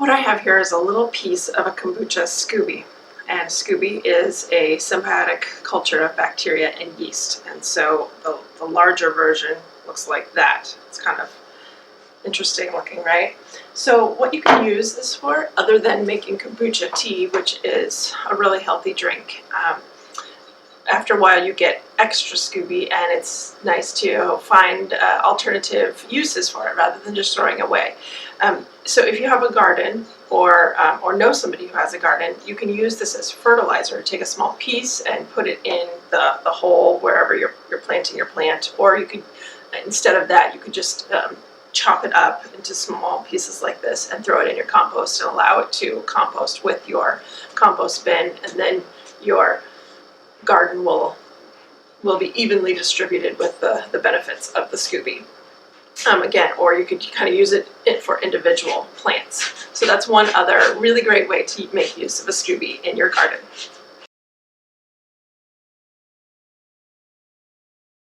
What I have here is a little piece of a kombucha scooby. And scooby is a symbiotic culture of bacteria and yeast. And so the larger version looks like that. It's kind of interesting looking, right? So what you can use this for, other than making kombucha tea, which is a really healthy drink, after a while you get extra scooby, and it's nice to find alternative uses for it rather than just throwing away. So if you have a garden or know somebody who has a garden, you can use this as fertilizer. Take a small piece and put it in the hole wherever you're planting your plant, or you could, instead of that, you could just chop it up into small pieces like this and throw it in your compost and allow it to compost with your compost bin, and then your garden will be evenly distributed with the benefits of the scooby. Again, or you could kind of use it for individual plants. So that's one other really great way to make use of a scooby in your garden.